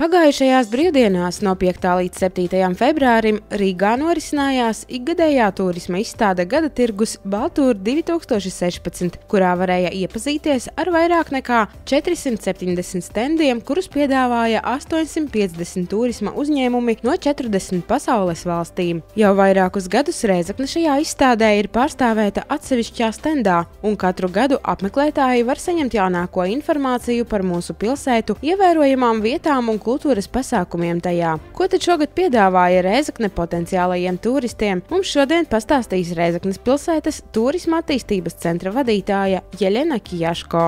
Pagājušajās brīvdienās no 5. līdz 7. februārim Rīgā norisinājās ikgadējā turisma izstāde Gada tirgus Baltūr 2016, kurā varēja iepazīties ar vairāk nekā 470 standiem, kurus piedāvāja 850 turisma uzņēmumi no 40 pasaules valstīm. Jau vairākus gadus Rēzekne šajā izstādē ir pārstāvēta atsevišķā standā, un katru gadu apmeklētāji var saņemt jaunāko informāciju par mūsu pilsētu, ievērojamām vietām un kultūras pasākumiem tajā. Ko tad šogad piedāvāja Rēzekne potenciālajiem turistiem? Mums šodien pastāstīs Rēzeknes pilsētas turisma attīstības centra vadītāja Jeļena Kijaško.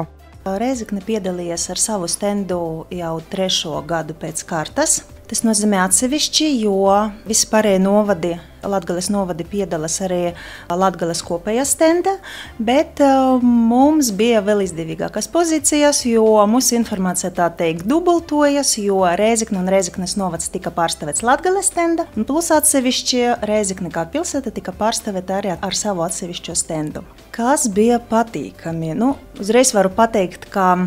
Rēzekne piedalījies ar savu standu jau 3. gadu pēc kārtas. Tas nozīmē atsevišķi, jo visi pārējie novadi, Latgales novadi piedalās arī Latgales kopējā stenda, bet mums bija vēl izdevīgākas pozīcijas, jo mūsu informācija tā teikt dubultojas, jo Rēzekne un Rēzeknes novads tika pārstāvēts Latgales stenda, un plus atsevišķi Rēzekne kā pilsēta tika pārstāvēta arī ar savu atsevišķo stendu. Kas bija patīkami? Uzreiz varu pateikt, ka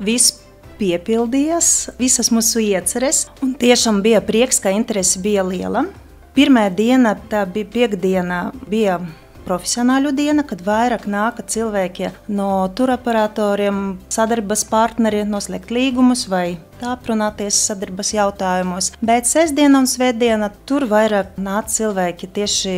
viss piepildījās, visas mūsu ieceres, un tiešām bija prieks, ka interese bija liela. Pirmā diena, tā bija piekdiena, bija profesionāļu diena, kad vairāk nāka cilvēki no turoperatoriem, sadarbības partneri, noslēgt līgumus vai tā aprunāties sadarbības jautājumos. Bet sestdiena un svētdiena tur vairāk nāca cilvēki tieši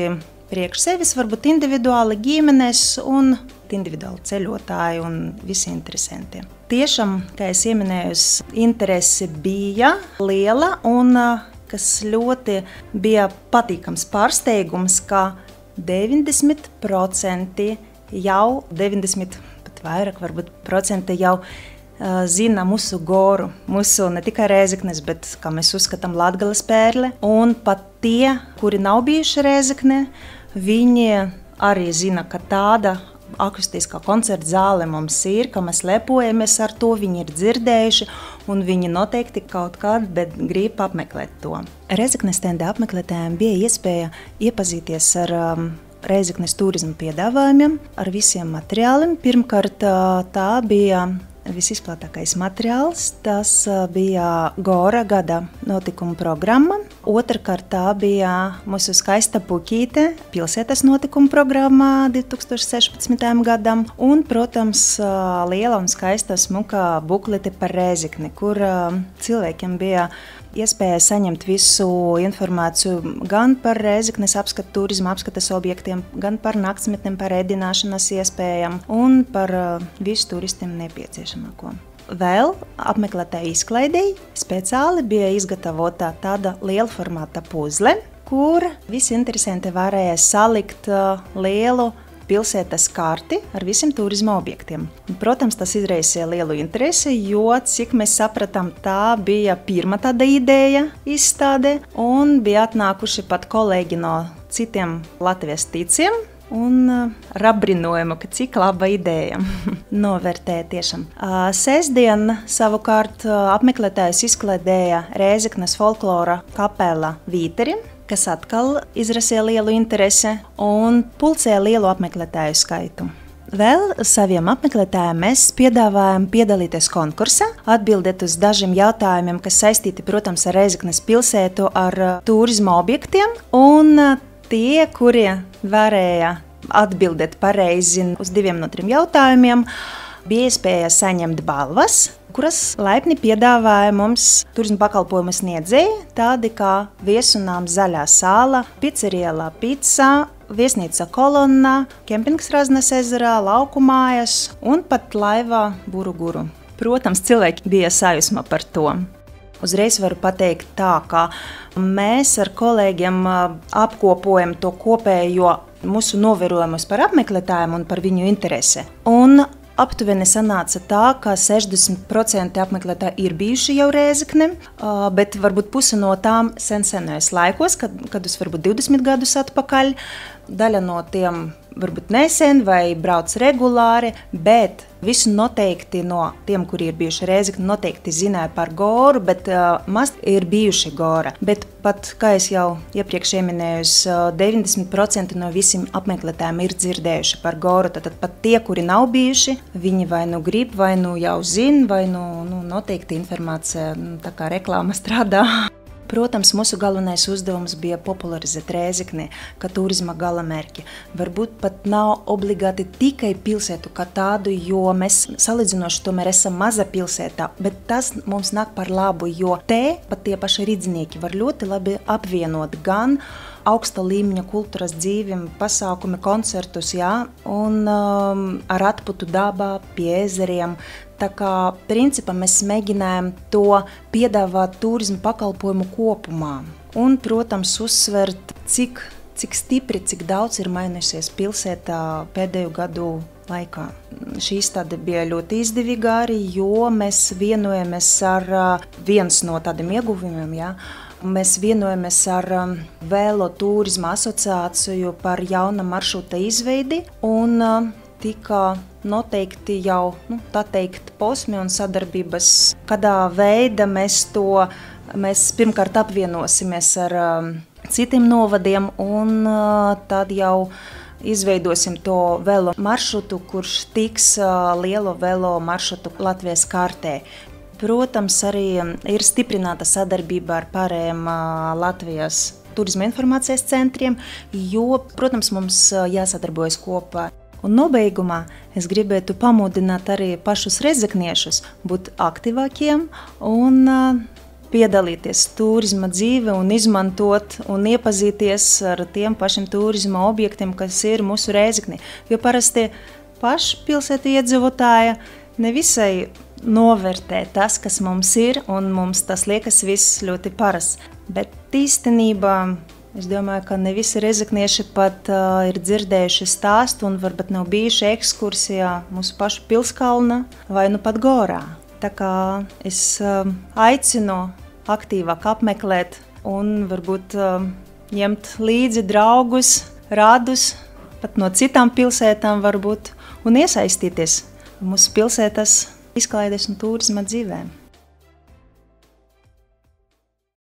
priekš sevis, varbūt individuāli ģimenes un individuāli ceļotāji un visi interesanti. Tiešām, kā es ieminēju, interese bija liela un kas ļoti bija patīkams pārsteigums, ka 90% jau, 90 pat vairāk varbūt procenti jau zina mūsu goru, mūsu ne tikai Rēzeknes, bet, kā mēs uzskatām, Latgales pērle. Un pat tie, kuri nav bijuši Rēzekne, viņi arī zina, ka tāda akustiskā koncerta zāle mums ir, ka mēs lepojamies ar to, viņi ir dzirdējuši, un viņi noteikti kaut kādā grib apmeklēt to. Rēzeknes stenda apmeklētājiem bija iespēja iepazīties ar Rēzeknes turisma piedāvājumiem, ar visiem materiāliem. Pirmkārt, tā bija visizplatākais materiāls, tas bija Gora gada notikuma programma. Otrkārt, tā bija mūsu skaista puķīte, pilsētas notikuma programma 2016. gadam. Un, protams, liela un skaista smuka buklete par Rēzekni, kur cilvēkiem bija iespēja saņemt visu informāciju gan par Rēzeknes apskatu, turisma apskates objektiem, gan par naktsmetnēm, par ēdināšanas iespējām un par visu turistiem nepieciešamāko. Vēl apmeklētāju izklaidei speciāli bija izgatavota tāda liela formāta puzle, kur visi interesanti varēja salikt lielu pilsētas karti ar visiem turisma objektiem. Protams, tas izraisīja lielu interesi, jo, cik mēs sapratām, tā bija pirmā tāda ideja izstāde, un bija atnākuši pat kolēģi no citiem Latvijas ticiem, un ar apbrinojumu, ka cik laba ideja novērtēja tiešām. Sestdien savukārt apmeklētājus izklaidēja Rēzeknes folklora kapela Vīteri, kas atkal izraisīja lielu interesi un pulcēja lielu apmeklētāju skaitu. Vēl saviem apmeklētājiem mēs piedāvājam piedalīties konkursā, atbildēt uz dažiem jautājumiem, kas saistīti, protams, ar Rēzeknes pilsētu, ar turisma objektiem, un tie, kuri varēja atbildēt pareizi uz 2 no 3 jautājumiem, bija iespēja saņemt balvas, kuras laipni piedāvāja mums turisma pakalpojumu sniedzēji, tādi kā viesunām Zaļā sāla, pizzerija La Pizza, viesnīca Kolonna, kempings Raznes ezerā, lauku mājas un pat laivā Buruguru. Protams, cilvēki bija sajūsmā par to. Uzreiz varu pateikt tā, ka mēs ar kolēģiem apkopojam to kopējo mūsu novērojumus par apmeklētājiem un par viņu interesi. Un aptuveni sanāca tā, ka 60% apmeklētāji ir bijuši jau Rēzekne, bet varbūt puse no tām senais laikos, kad varbūt 20 gadus atpakaļ, daļa no tiem varbūt nesen vai brauc regulāri, bet visu noteikti no tiem, kuri ir bijuši Rēzekne, noteikti zināja par Goru, bet maz ir bijuši Gora. Bet pat, kā es jau iepriekš ieminēju, 90% no visiem apmeklētājiem ir dzirdējuši par Goru. Tad pat tie, kuri nav bijuši, viņi vai nu grib, vai nu jau zina, vai nu noteikti informācija, tā kā reklāma strādā. Protams, mūsu galvenais uzdevums bija popularizēt Rēzekni kā turisma galamērķi. Varbūt pat nav obligāti tikai pilsētu kā tādu, jo mēs salīdzinoši tomēr esam maza pilsētā, bet tas mums nāk par labu, jo te pat tie paši rīdznieki var ļoti labi apvienot gan augsta līmeņa kultūras dzīvi, pasākumi, koncertus, un ar atputu dabā, pie ezeriem. Tā kā principā mēs mēģinājām to piedāvāt turismu pakalpojumu kopumā. Un, protams, uzsvert, cik stipri, cik daudz ir mainījusies pilsētā pēdējo gadu laikā. Šī izstāde bija ļoti izdevīga arī, jo mēs vienojamies ar viens no tādiem ieguvumiem, Mēs vienojamies ar Vēlo turisma asociāciju par jauna maršruta izveidi un tika noteikti jau, tā teikt, posmi un sadarbības, kādā veidā mēs pirmkārt apvienosimies ar citiem novadiem un tad jau izveidosim to velo maršrutu, kurš tiks lielo velo maršrutu Latvijas kartē. Protams, arī ir stiprināta sadarbība ar pārējiem Latvijas turisma informācijas centriem, jo, protams, mums jāsadarbojas kopā. Un nobeigumā es gribētu pamudināt arī pašus rēzekniešus būt aktīvākiem un piedalīties turisma dzīve un izmantot un iepazīties ar tiem pašiem turisma objektiem, kas ir mūsu Rēzeknē. Jo parasti paši pilsētu iedzīvotāji nevisai novērtē tas, kas mums ir, un mums tas liekas viss ļoti parasts. Bet īstenībā es domāju, ka ne visi rēzeknieši pat ir dzirdējuši stāstu un varbūt nav bijuši ekskursijā mūsu pašu pilskalna vai nu pat Gorā. Tā kā es aicinu aktīvāk apmeklēt un varbūt ņemt līdzi draugus, radus, pat no citām pilsētām varbūt, un iesaistīties mūsu pilsētas izklaides un turisma dzīvēm.